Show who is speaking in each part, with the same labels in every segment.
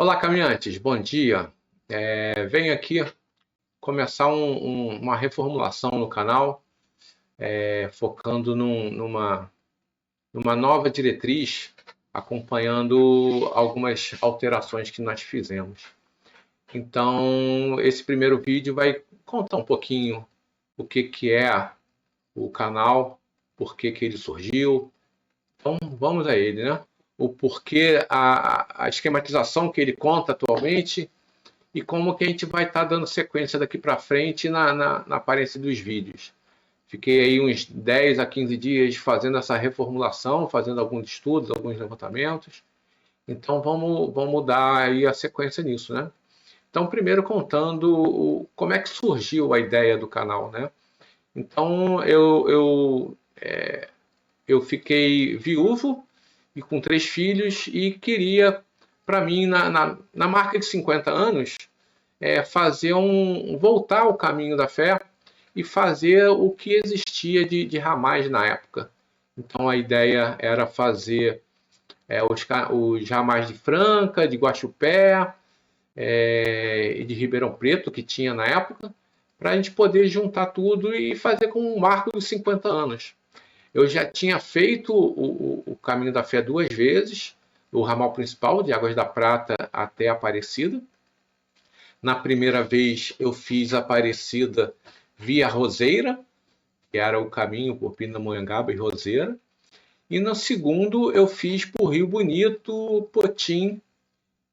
Speaker 1: Olá, caminhantes, bom dia. Venho aqui começar uma reformulação no canal, focando numa nova diretriz, acompanhando algumas alterações que nós fizemos. Então, esse primeiro vídeo vai contar um pouquinho o que é o canal, por que ele surgiu. Então, vamos a ele, né? O porquê, a esquematização que ele conta atualmente e como que a gente vai estar dando sequência daqui para frente na aparência dos vídeos. Fiquei aí uns 10 a 15 dias fazendo essa reformulação, fazendo alguns estudos, alguns levantamentos. Então vamos dar aí a sequência nisso, né? Então, primeiro contando como é que surgiu a ideia do canal, né? Então, eu fiquei viúvo e com 3 filhos e queria, para mim, na marca de 50 anos, fazer voltar ao caminho da fé e fazer o que existia de ramais na época. Então a ideia era fazer os ramais de Franca, de Guaxupé e de Ribeirão Preto, que tinha na época, para a gente poder juntar tudo e fazer com um marco dos 50 anos. Eu já tinha feito o caminho da fé 2 vezes, o ramal principal, de Águas da Prata até Aparecida. Na primeira vez eu fiz Aparecida via Roseira, que era o caminho por Pindamonhangaba e Roseira. E no segundo eu fiz por Rio Bonito, Potim,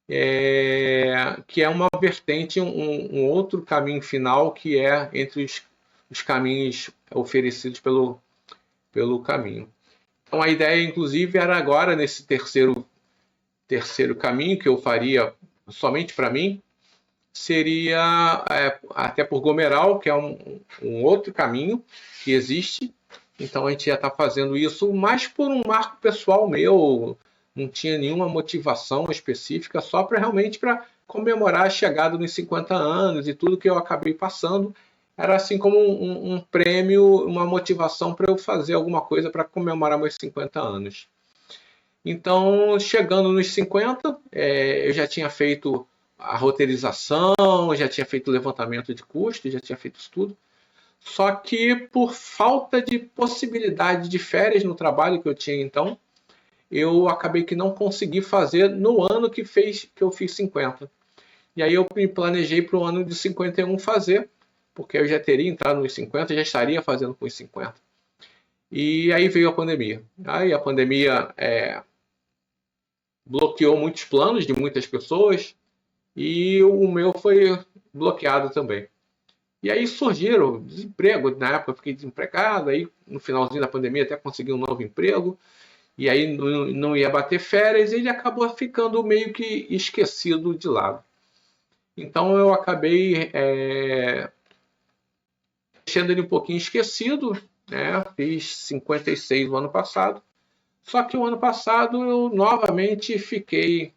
Speaker 1: que é uma vertente, um outro caminho final que é entre os caminhos oferecidos pelo caminho. Então a ideia, inclusive, era agora, nesse terceiro caminho, que eu faria somente para mim, seria até por Gomeral, que é um outro caminho que existe. Então a gente ia estar fazendo isso mais por um marco pessoal meu, não tinha nenhuma motivação específica, só realmente para comemorar a chegada dos 50 anos e tudo que eu acabei passando. Era assim como um prêmio, uma motivação para eu fazer alguma coisa para comemorar meus 50 anos. Então, chegando nos 50, eu já tinha feito a roteirização, já tinha feito o levantamento de custos, já tinha feito isso tudo. Só que por falta de possibilidade de férias no trabalho que eu tinha então, eu acabei que não consegui fazer no ano que eu fiz 50. E aí eu me planejei para o ano de 51 fazer, porque eu já teria entrado nos 50, já estaria fazendo com os 50. E aí veio a pandemia. Aí a pandemia bloqueou muitos planos de muitas pessoas e o meu foi bloqueado também. E aí surgiram desemprego, na época eu fiquei desempregado, aí no finalzinho da pandemia até consegui um novo emprego, e aí não ia bater férias e ele acabou ficando meio que esquecido de lado. Então eu acabei deixando ele um pouquinho esquecido, né? Fiz 56 no ano passado, só que o ano passado eu novamente fiquei,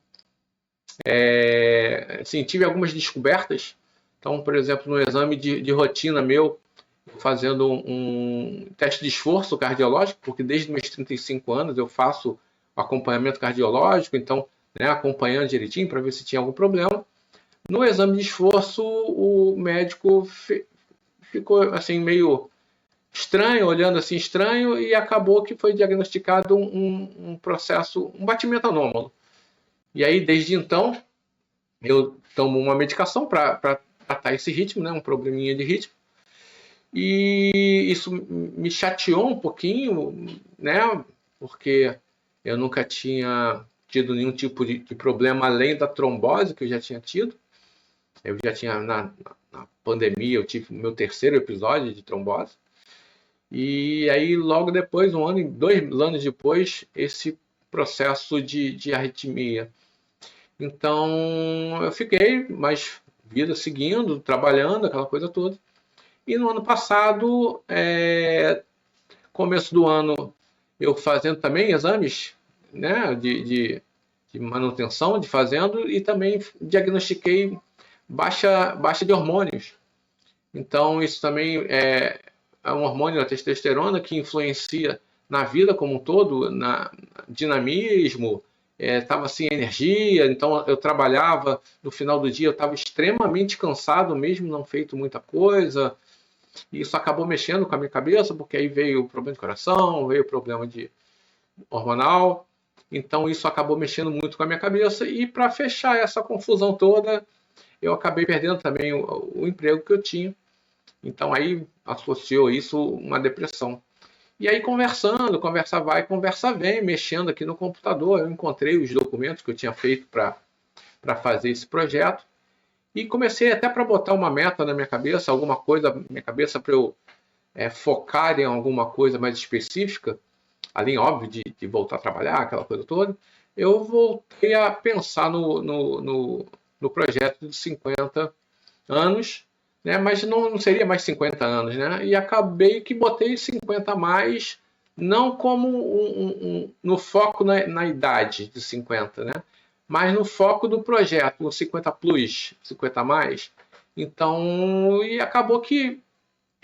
Speaker 1: assim, tive algumas descobertas. Então, por exemplo, no exame de rotina meu, fazendo um teste de esforço cardiológico, porque desde meus 35 anos eu faço acompanhamento cardiológico, então, né, acompanhando direitinho para ver se tinha algum problema. No exame de esforço, o médico ficou assim meio estranho, olhando assim estranho, e acabou que foi diagnosticado um processo, um batimento anômalo. E aí, desde então, eu tomo uma medicação para tratar esse ritmo, né, um probleminha de ritmo. E isso me chateou um pouquinho, né, porque eu nunca tinha tido nenhum tipo de problema além da trombose que eu já tinha tido. Eu já tinha, na pandemia, eu tive o meu terceiro episódio de trombose. E aí, logo depois, 2 anos depois, esse processo de arritmia. Então, eu fiquei, mas vida seguindo, trabalhando, aquela coisa toda. E no ano passado, começo do ano, eu fazendo também exames, né, de manutenção, fazendo, e também diagnostiquei baixa de hormônios. Então, isso também é um hormônio, a testosterona, que influencia na vida como um todo, na dinamismo, estava sem energia, então eu trabalhava, no final do dia eu estava extremamente cansado, mesmo não feito muita coisa, e isso acabou mexendo com a minha cabeça, porque aí veio o problema de coração, veio o problema de hormonal, então isso acabou mexendo muito com a minha cabeça, e para fechar essa confusão toda, eu acabei perdendo também o emprego que eu tinha, então aí associou isso uma depressão. E aí conversa vai, conversa vem, mexendo aqui no computador, eu encontrei os documentos que eu tinha feito para fazer esse projeto e comecei até para botar uma meta na minha cabeça, alguma coisa na minha cabeça para eu focar em alguma coisa mais específica, além, óbvio, de voltar a trabalhar, aquela coisa toda. Eu voltei a pensar no projeto de 50 anos, né? Mas não seria mais 50 anos, né? E acabei que botei 50 a mais, não como no foco na idade de 50, né? Mas no foco do projeto, o 50 plus, 50 a mais. Então, e acabou que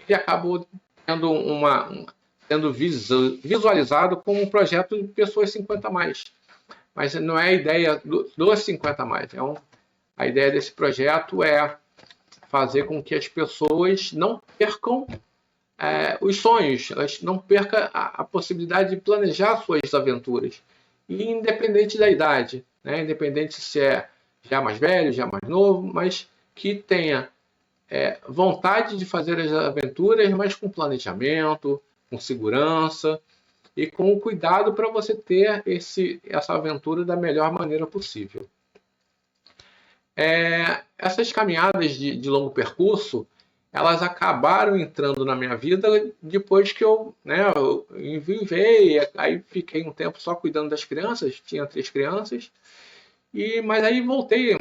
Speaker 1: ele acabou tendo sendo visualizado como um projeto de pessoas 50 a mais. Mas não é a ideia dos 50 a mais. A ideia desse projeto é fazer com que as pessoas não percam os sonhos, elas não percam a possibilidade de planejar suas aventuras, e independente da idade, né? Independente se é já mais velho, já mais novo, mas que tenha vontade de fazer as aventuras, mas com planejamento, com segurança e com o cuidado para você ter essa aventura da melhor maneira possível. Essas caminhadas de longo percurso, elas acabaram entrando na minha vida depois que eu enviei, aí fiquei um tempo só cuidando das crianças, tinha 3 crianças, mas aí voltei,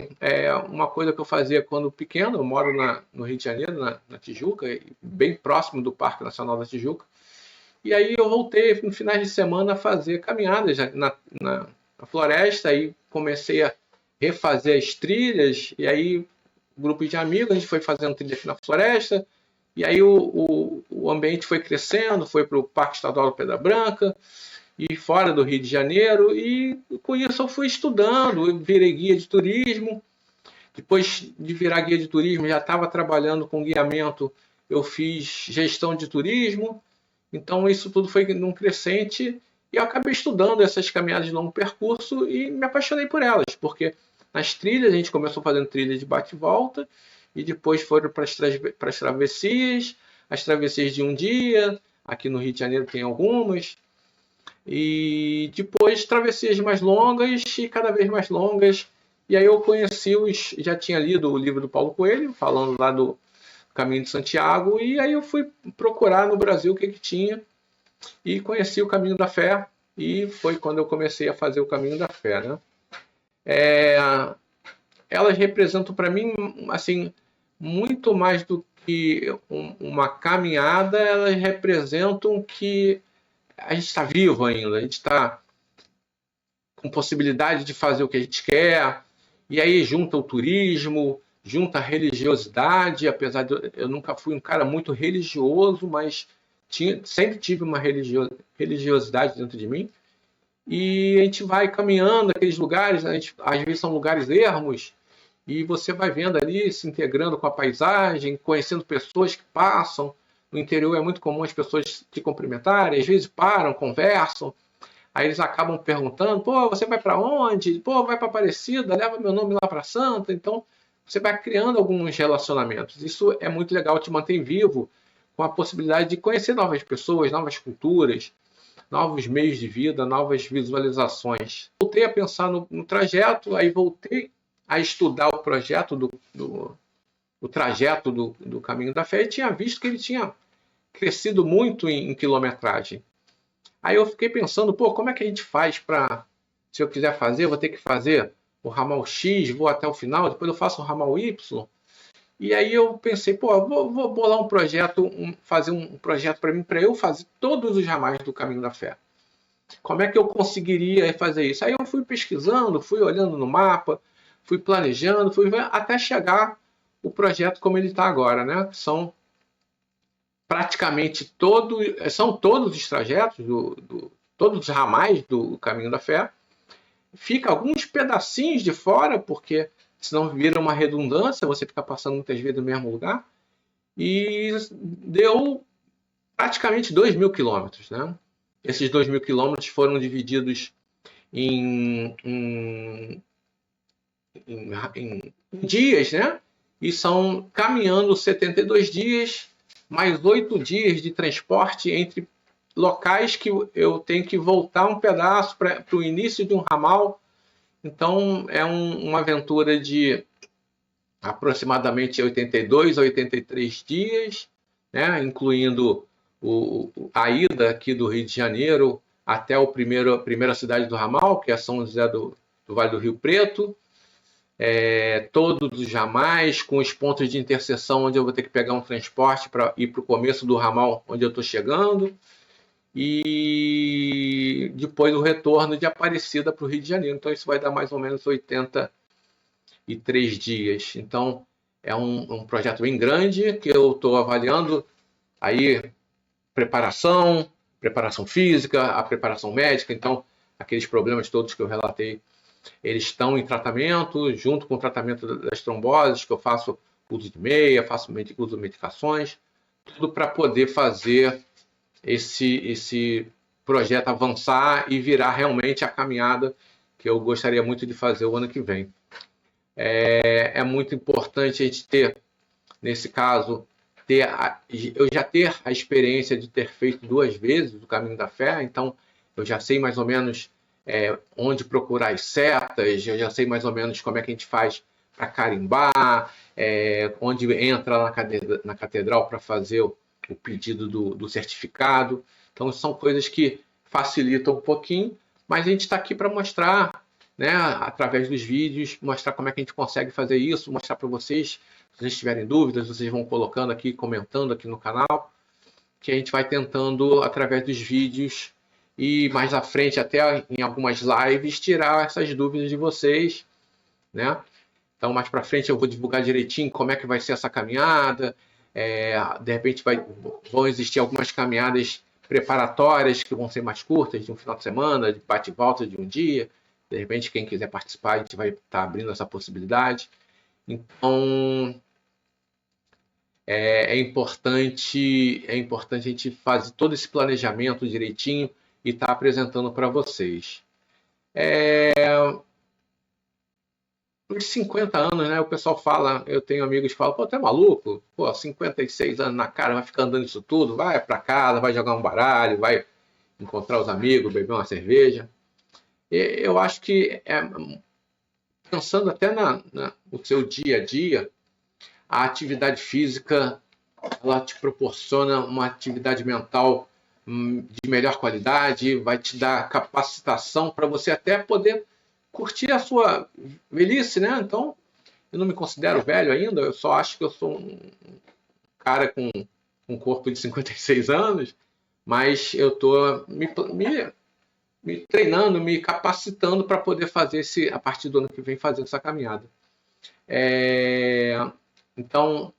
Speaker 1: uma coisa que eu fazia quando pequeno, eu moro no Rio de Janeiro, na Tijuca, bem próximo do Parque Nacional da Tijuca, e aí eu voltei no finais de semana a fazer caminhadas na floresta, aí comecei a refazer as trilhas, e aí grupo de amigos, a gente foi fazendo trilha aqui na floresta, e aí o ambiente foi crescendo, foi para o Parque Estadual da Pedra Branca, e fora do Rio de Janeiro, e com isso eu fui estudando, eu virei guia de turismo, depois de virar guia de turismo, já estava trabalhando com guiamento, eu fiz gestão de turismo, então isso tudo foi num crescente, e eu acabei estudando essas caminhadas de longo percurso e me apaixonei por elas, porque nas trilhas, a gente começou fazendo trilha de bate e volta, e depois foram para as travessias, as travessias de um dia, aqui no Rio de Janeiro tem algumas, e depois travessias mais longas e cada vez mais longas. E aí eu conheci já tinha lido o livro do Paulo Coelho, falando lá do Caminho de Santiago, e aí eu fui procurar no Brasil o que tinha, e conheci o Caminho da Fé, e foi quando eu comecei a fazer o Caminho da Fé, né? Elas representam para mim, assim, muito mais do que uma caminhada, elas representam que a gente está vivo ainda, a gente está com possibilidade de fazer o que a gente quer, e aí junta o turismo, junta a religiosidade, apesar de eu nunca fui um cara muito religioso, mas sempre tive uma religiosidade dentro de mim, e a gente vai caminhando naqueles lugares, às vezes são lugares ermos, e você vai vendo ali, se integrando com a paisagem, conhecendo pessoas que passam. No interior é muito comum as pessoas te cumprimentarem, às vezes param, conversam, aí eles acabam perguntando, pô, você vai para onde? Pô, vai para Aparecida, leva meu nome lá para Santa. Então, você vai criando alguns relacionamentos. Isso é muito legal, te mantém vivo, com a possibilidade de conhecer novas pessoas, novas culturas, novos meios de vida, novas visualizações. Voltei a pensar no trajeto, aí voltei a estudar o projeto o trajeto do Caminho da Fé, e tinha visto que ele tinha crescido muito em quilometragem. Aí eu fiquei pensando, pô, como é que a gente faz para, se eu quiser fazer, vou ter que fazer o ramal X, vou até o final, depois eu faço o ramal Y. E aí eu pensei, pô, vou bolar um projeto, fazer um projeto para mim, para eu fazer todos os ramais do Caminho da Fé. Como é que eu conseguiria fazer isso? Aí eu fui pesquisando, fui olhando no mapa, fui planejando, fui até chegar o projeto como ele está agora, né? São praticamente todos os trajetos, todos os ramais do Caminho da Fé, fica alguns pedacinhos de fora, porque senão vira uma redundância, você fica passando muitas vezes no mesmo lugar. E deu praticamente 2.000 quilômetros, né? Esses 2.000 quilômetros foram divididos em dias, né? E são caminhando 72 dias, mais 8 dias de transporte entre locais que eu tenho que voltar um pedaço para o início de um ramal. Então é uma aventura de aproximadamente 82 a 83 dias, né? Incluindo a ida aqui do Rio de Janeiro até a primeira cidade do ramal, que é São José do Vale do Rio Preto. Todos os ramais, com os pontos de interseção onde eu vou ter que pegar um transporte para ir para o começo do ramal onde eu estou chegando, e depois o retorno de Aparecida para o Rio de Janeiro. Então isso vai dar mais ou menos 83 dias. Então é um projeto bem grande que eu estou avaliando aí preparação física, a preparação médica. Então aqueles problemas todos que eu relatei, eles estão em tratamento, junto com o tratamento das tromboses, que eu faço uso de meia, faço uso de medicações, tudo para poder fazer esse projeto avançar e virar realmente a caminhada que eu gostaria muito de fazer o ano que vem. É muito importante a gente ter, nesse caso, eu já ter a experiência de ter feito 2 vezes o Caminho da Fé, então eu já sei mais ou menos onde procurar as setas, eu já sei mais ou menos como é que a gente faz para carimbar, onde entra na catedral para fazer o pedido do certificado. Então são coisas que facilitam um pouquinho, mas a gente está aqui para mostrar, né, através dos vídeos, mostrar como é que a gente consegue fazer isso, mostrar para vocês. Se vocês tiverem dúvidas, vocês vão colocando aqui, comentando aqui no canal, que a gente vai tentando, através dos vídeos, e mais à frente, até em algumas lives, tirar essas dúvidas de vocês, né? Então, mais para frente eu vou divulgar direitinho como é que vai ser essa caminhada. De repente vão existir algumas caminhadas preparatórias que vão ser mais curtas, de um final de semana, de bate e volta de um dia. De repente, quem quiser participar, a gente vai estar abrindo essa possibilidade. Então, é importante a gente fazer todo esse planejamento direitinho e estar apresentando para vocês. Os 50 anos, né? O pessoal fala, eu tenho amigos que falam, pô, tu é maluco? Pô, 56 anos na cara, vai ficar andando isso tudo, vai para casa, vai jogar um baralho, vai encontrar os amigos, beber uma cerveja. Eu acho que, pensando até no seu dia a dia, a atividade física, ela te proporciona uma atividade mental de melhor qualidade, vai te dar capacitação para você até poder curtir a sua velhice, né? Então, eu não me considero velho ainda, eu só acho que eu sou um cara com um corpo de 56 anos, mas eu estou me treinando, me capacitando para poder fazer a partir do ano que vem, fazer essa caminhada. Então,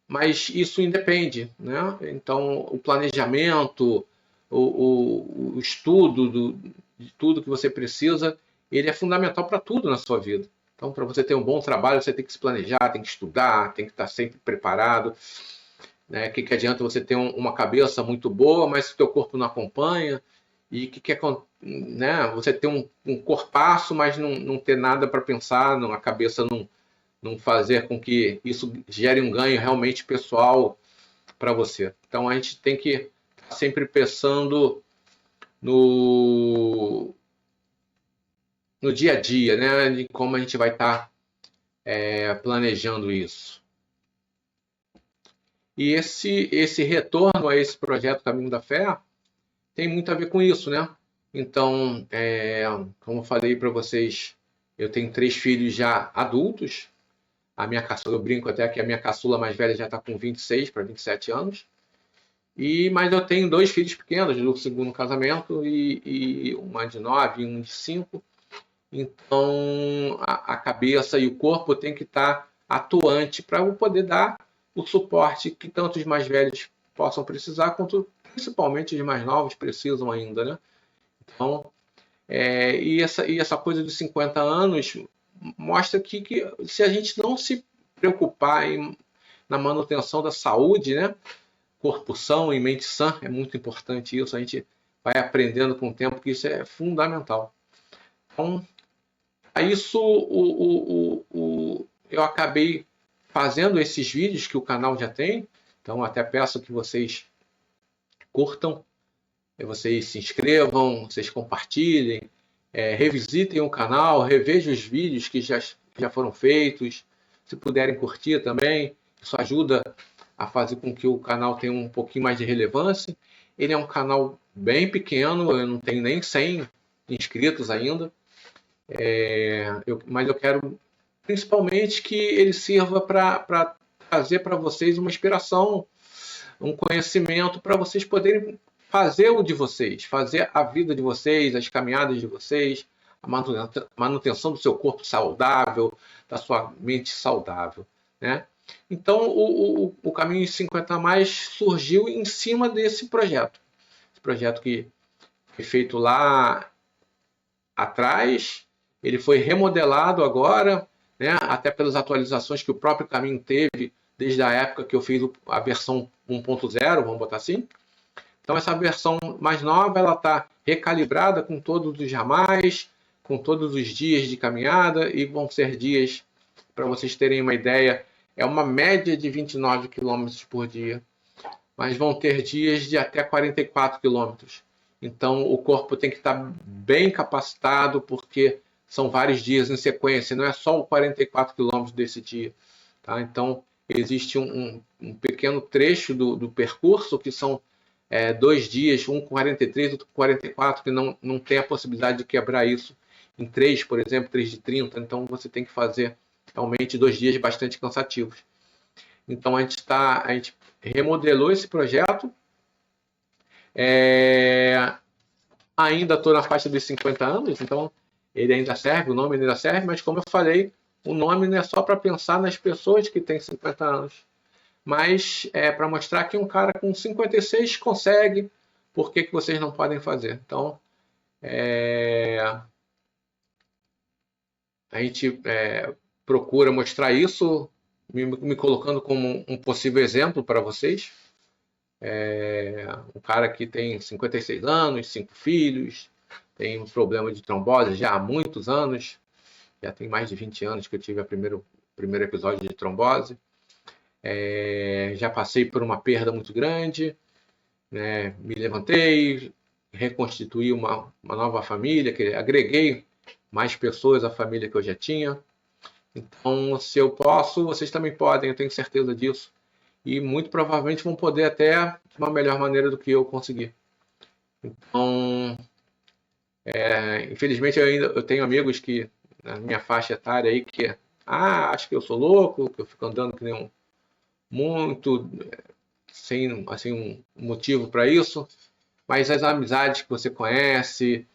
Speaker 1: mas isso independe, né? Então, o planejamento, o estudo de tudo que você precisa, ele é fundamental para tudo na sua vida. Então, para você ter um bom trabalho, você tem que se planejar, tem que estudar, tem que estar sempre preparado. Né? Que adianta você ter uma cabeça muito boa, mas o teu corpo não acompanha? E né? Você ter um corpaço, mas não ter nada para pensar, a cabeça não fazer com que isso gere um ganho realmente pessoal para você. Então a gente tem que estar sempre pensando no dia a dia, né? De como a gente vai estar planejando isso. E esse retorno a esse projeto Caminho da Fé tem muito a ver com isso, né? Então, como eu falei para vocês, eu tenho 3 filhos já adultos. A minha caçula, eu brinco até que a minha caçula mais velha já está com 26 para 27 anos. Mas eu tenho 2 filhos pequenos do segundo casamento, e uma de 9 e um de 5. Então, a cabeça e o corpo tem que estar atuante para eu poder dar o suporte que tanto os mais velhos possam precisar, quanto principalmente os mais novos precisam ainda, né? Então, E essa coisa de 50 anos mostra que se a gente não se preocupar na manutenção da saúde, né? Corpo são e mente sã, é muito importante isso. A gente vai aprendendo com o tempo que isso é fundamental. Então, a isso eu acabei fazendo esses vídeos que o canal já tem. Então, até peço que vocês curtam, vocês se inscrevam, vocês compartilhem, revisitem o canal, revejam os vídeos que já foram feitos. Se puderem curtir também, isso ajuda a fazer com que o canal tenha um pouquinho mais de relevância. Ele é um canal bem pequeno, eu não tenho nem 100 inscritos ainda, mas eu quero principalmente que ele sirva para trazer para vocês uma inspiração, um conhecimento para vocês poderem fazer o de vocês, fazer a vida de vocês, as caminhadas de vocês, a manutenção do seu corpo saudável, da sua mente saudável, né? Então, o Caminho 50 Mais surgiu em cima desse projeto. Esse projeto que foi feito lá atrás, ele foi remodelado agora, né? Até pelas atualizações que o próprio Caminho teve desde a época que eu fiz a versão 1.0, vamos botar assim. Então, essa versão mais nova, ela está recalibrada com todos os ramais, com todos os dias de caminhada, e vão ser dias, para vocês terem uma ideia, é uma média de 29 km por dia, mas vão ter dias de até 44 km. Então, o corpo tem que estar bem capacitado, porque são vários dias em sequência, não é só o 44 km desse dia. Tá? Então, existe um pequeno trecho do percurso, que são 2 dias, um com 43, outro com 44, que não tem a possibilidade de quebrar isso em 3, por exemplo, 3 de 30. Então, você tem que fazer realmente 2 dias bastante cansativos. Então, a gente remodelou esse projeto. Ainda estou na faixa dos 50 anos, então ele ainda serve, o nome ainda serve, mas como eu falei, o nome não é só para pensar nas pessoas que têm 50 anos, mas é para mostrar que um cara com 56 consegue, por que vocês não podem fazer? Então, a gente procura mostrar isso, me colocando como um possível exemplo para vocês. Um cara que tem 56 anos, 5 filhos, tem um problema de trombose já há muitos anos, já tem mais de 20 anos que eu tive o primeiro episódio de trombose. Já passei por uma perda muito grande, né? Me levantei, reconstituí uma nova família, que agreguei mais pessoas à família que eu já tinha. Então, se eu posso, vocês também podem, eu tenho certeza disso. E muito provavelmente vão poder até de uma melhor maneira do que eu consegui. Então, infelizmente eu tenho amigos que na minha faixa etária aí que acho que eu sou louco, que eu fico andando que nem muito sem assim um motivo para isso, mas as amizades que você conhece,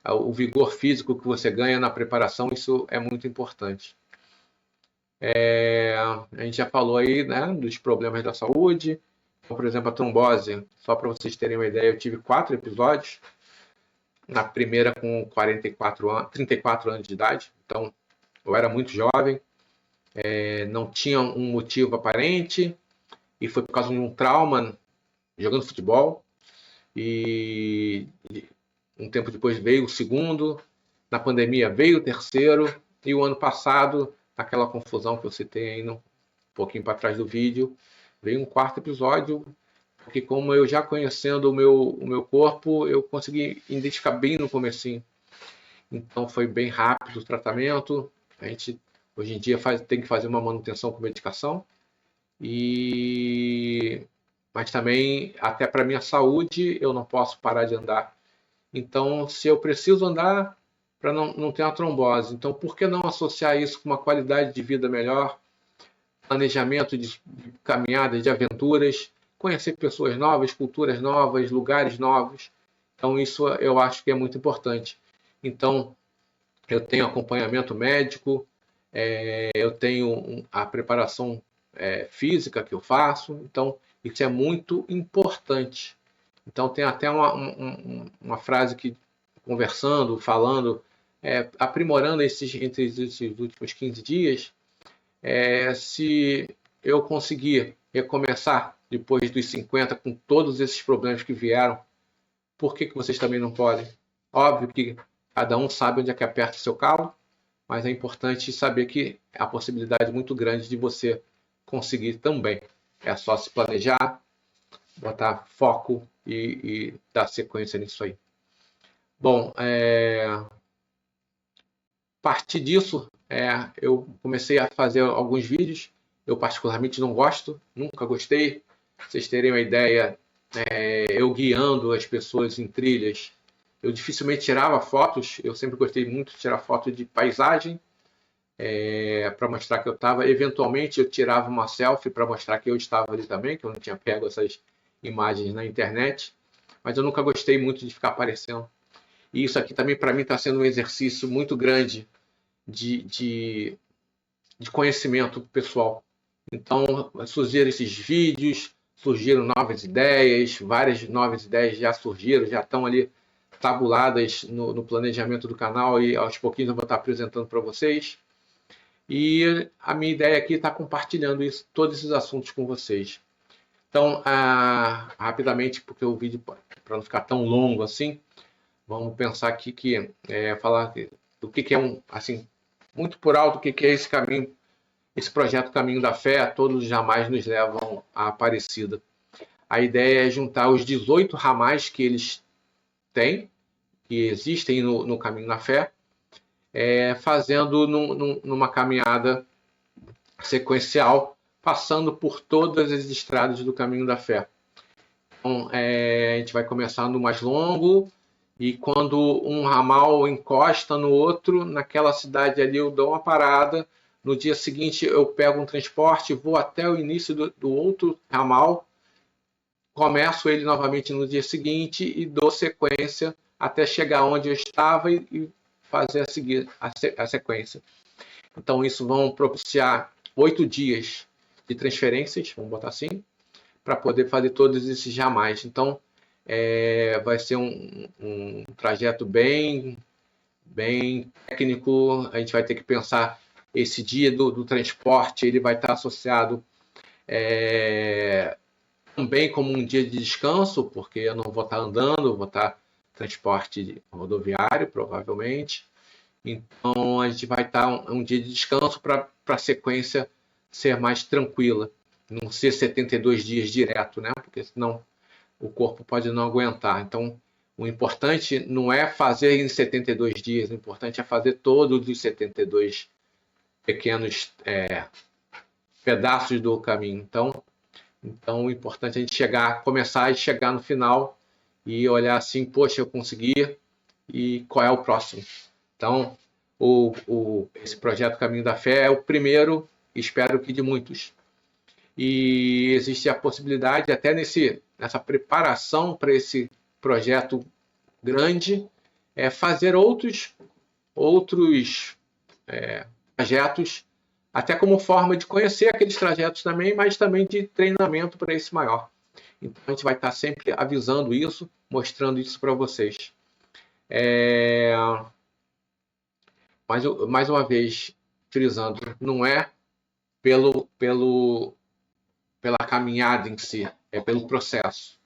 Speaker 1: o vigor físico que você ganha na preparação, isso é muito importante. A gente já falou aí, né, dos problemas da saúde. Então, por exemplo, a trombose, só para vocês terem uma ideia, eu tive 4 episódios. Na primeira com 34 anos de idade, então eu era muito jovem, não tinha um motivo aparente, e foi por causa de um trauma jogando futebol. E um tempo depois veio o segundo, na pandemia veio o terceiro, e o ano passado, naquela confusão que eu citei aí um pouquinho para trás do vídeo, veio um 4º episódio, porque como eu já conhecendo o meu corpo, eu consegui identificar bem no comecinho. Então foi bem rápido o tratamento. A gente hoje em dia tem que fazer uma manutenção com medicação. Mas também, até para minha saúde, eu não posso parar de andar. Então, se eu preciso andar para não ter uma trombose, então por que não associar isso com uma qualidade de vida melhor, planejamento de caminhadas, de aventuras, conhecer pessoas novas, culturas novas, lugares novos. Então, isso eu acho que é muito importante. Então, eu tenho acompanhamento médico, eu tenho a preparação física que eu faço. Então, isso é muito importante. Então, tem até uma frase que conversando, falando, aprimorando entre esses últimos 15 dias, se eu conseguir recomeçar depois dos 50 com todos esses problemas que vieram, por que vocês também não podem? Óbvio que cada um sabe onde é que aperta o seu calo, mas é importante saber que há a possibilidade muito grande de você conseguir também. É só se planejar, botar foco e dar sequência nisso aí. Bom, a partir disso, eu comecei a fazer alguns vídeos. Eu particularmente não gosto, nunca gostei. Pra vocês terem uma ideia, eu guiando as pessoas em trilhas, eu dificilmente tirava fotos. Eu sempre gostei muito de tirar foto de paisagem, para mostrar que eu estava. Eventualmente eu tirava uma selfie para mostrar que eu estava ali também, que eu não tinha pego essas imagens na internet. Mas eu nunca gostei muito de ficar aparecendo. E isso aqui também para mim está sendo um exercício muito grande de conhecimento pessoal. Então surgiram esses vídeos, surgiram novas ideias, várias novas ideias já surgiram, já estão ali tabuladas no planejamento do canal e aos pouquinhos eu vou estar apresentando para vocês. E a minha ideia aqui é estar compartilhando todos esses assuntos com vocês. Então, rapidamente, porque o vídeo, para não ficar tão longo assim, vamos pensar aqui falar do que é assim, muito por alto, o que é esse caminho, esse projeto Caminho da Fé, todos jamais nos levam à Aparecida. A ideia é juntar os 18 ramais que eles têm, que existem no Caminho da Fé, fazendo numa caminhada sequencial, passando por todas as estradas do Caminho da Fé. Então, a gente vai começar no mais longo, e quando um ramal encosta no outro, naquela cidade ali eu dou uma parada. No dia seguinte eu pego um transporte, vou até o início do outro ramal, começo ele novamente no dia seguinte e dou sequência até chegar onde eu estava e fazer a sequência. Então isso vão propiciar 8 dias de transferências, vamos botar assim, para poder fazer todos esses ramais. Então vai ser um trajeto bem técnico. A gente vai ter que pensar esse dia do transporte, ele vai estar associado também como um dia de descanso, porque eu não vou estar andando, vou estar transporte rodoviário, provavelmente. Então a gente vai estar um dia de descanso para a sequência ser mais tranquila, não ser 72 dias direto, né? Porque senão o corpo pode não aguentar. Então o importante não é fazer em 72 dias, o importante é fazer todos os 72 pequenos pedaços do caminho. Então o importante é a gente começar e chegar no final e olhar assim, poxa, eu consegui, e qual é o próximo? Então, esse projeto Caminho da Fé é o primeiro, espero que de muitos. E existe a possibilidade, até nessa preparação para esse projeto grande, fazer outros trajetos, até como forma de conhecer aqueles trajetos também, mas também de treinamento para esse maior. Então a gente vai estar sempre avisando isso, mostrando isso para vocês. Mais uma vez, frisando, não é pela caminhada em si, é pelo processo.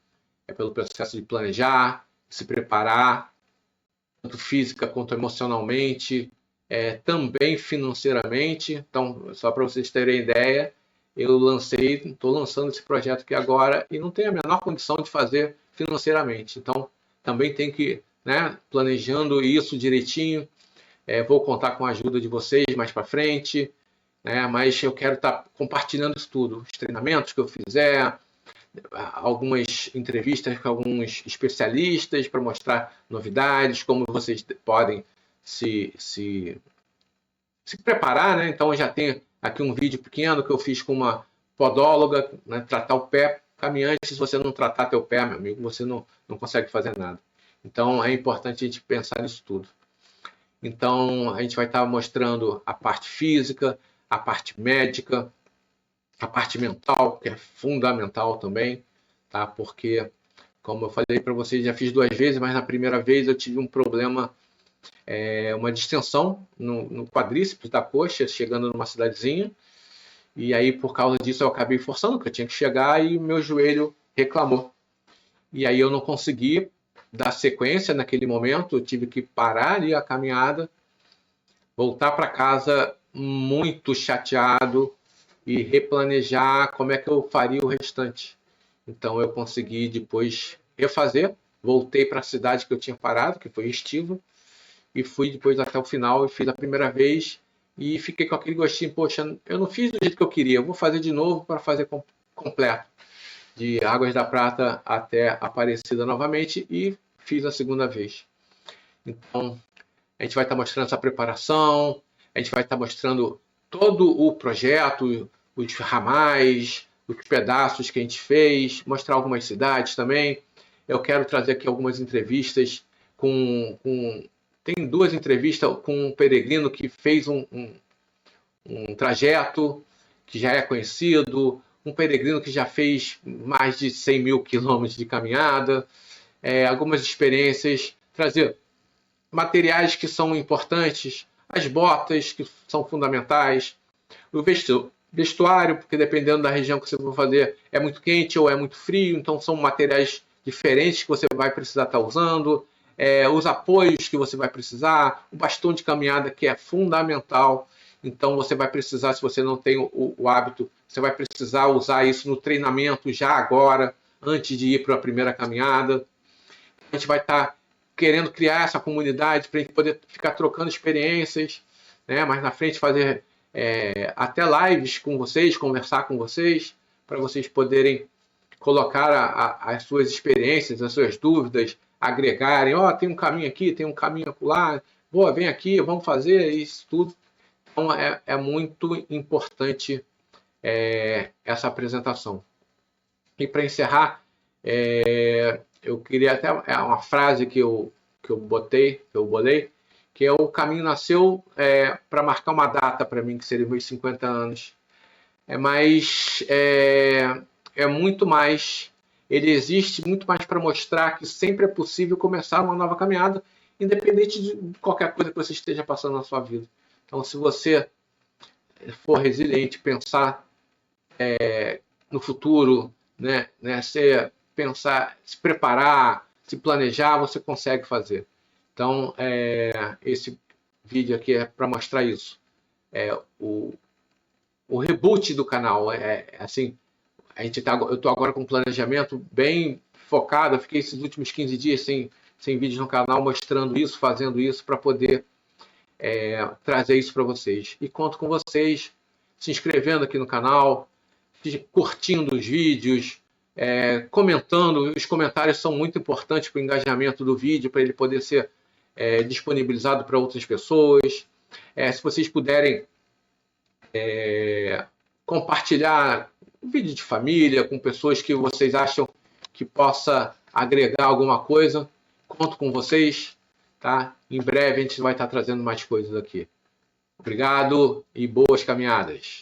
Speaker 1: É pelo processo de planejar, de se preparar, tanto física quanto emocionalmente, também financeiramente. Então, só para vocês terem ideia, estou lançando esse projeto aqui agora e não tenho a menor condição de fazer financeiramente. Então, também tem que, planejando isso direitinho. Vou contar com a ajuda de vocês mais para frente, mas eu quero estar compartilhando isso tudo, os treinamentos que eu fizer, algumas entrevistas com alguns especialistas para mostrar novidades, como vocês podem se preparar, né? Então eu já tenho aqui um vídeo pequeno que eu fiz com uma podóloga, né? Tratar o pé caminhante. Se você não tratar teu pé, meu amigo, você não consegue fazer nada. Então é importante a gente pensar nisso tudo. Então a gente vai estar mostrando a parte física, a parte médica, a parte mental, que é fundamental também, tá? Porque Como eu falei para vocês, já fiz 2 vezes, mas na primeira vez eu tive um problema, uma distensão no quadríceps da coxa, chegando numa cidadezinha. E aí, por causa disso, eu acabei forçando, porque eu tinha que chegar e meu joelho reclamou. E aí eu não consegui dar sequência naquele momento, eu tive que parar ali a caminhada, voltar para casa muito chateado e replanejar como é que eu faria o restante. Então eu consegui depois refazer, voltei para a cidade que eu tinha parado, que foi Estiva, e fui depois até o final e fiz a primeira vez e fiquei com aquele gostinho, poxa, eu não fiz do jeito que eu queria, eu vou fazer de novo para fazer completo, de Águas da Prata até Aparecida novamente, e fiz a segunda vez. Então, a gente vai estar mostrando essa preparação, a gente vai estar mostrando todo o projeto, os ramais, os pedaços que a gente fez, mostrar algumas cidades também. Eu quero trazer aqui algumas entrevistas tem 2 entrevistas com um peregrino que fez um trajeto que já é conhecido, um peregrino que já fez mais de 100 mil quilômetros de caminhada, algumas experiências, trazer materiais que são importantes, as botas que são fundamentais, o vestuário, porque dependendo da região que você for fazer, é muito quente ou é muito frio, então são materiais diferentes que você vai precisar estar usando, os apoios que você vai precisar, o bastão de caminhada que é fundamental. Então você vai precisar, se você não tem o hábito, você vai precisar usar isso no treinamento já agora, antes de ir para a primeira caminhada. A gente vai estar querendo criar essa comunidade para a gente poder ficar trocando experiências, né? Mais na frente fazer até lives com vocês, conversar com vocês, para vocês poderem colocar as suas experiências, as suas dúvidas, agregarem, tem um caminho aqui, tem um caminho lá, boa, vem aqui, vamos fazer isso tudo. Então é muito importante essa apresentação. E para encerrar, eu queria até uma frase que eu bolei, que é: o caminho nasceu para marcar uma data para mim, que seria meus 50 anos. Mas é muito mais, ele existe muito mais para mostrar que sempre é possível começar uma nova caminhada, independente de qualquer coisa que você esteja passando na sua vida. Então, se você for resiliente, pensar no futuro, né, pensar, se preparar, se planejar, você consegue fazer. Então, esse vídeo aqui é para mostrar isso. O reboot do canal, assim, eu estou agora com um planejamento bem focado. Eu fiquei esses últimos 15 dias sem vídeos no canal, mostrando isso, fazendo isso, para poder trazer isso para vocês. E conto com vocês se inscrevendo aqui no canal, curtindo os vídeos, comentando. Os comentários são muito importantes para o engajamento do vídeo, para ele poder ser disponibilizado para outras pessoas. Se vocês puderem compartilhar um vídeo de família com pessoas que vocês acham que possa agregar alguma coisa, conto com vocês, tá? Em breve a gente vai estar trazendo mais coisas aqui. Obrigado e boas caminhadas.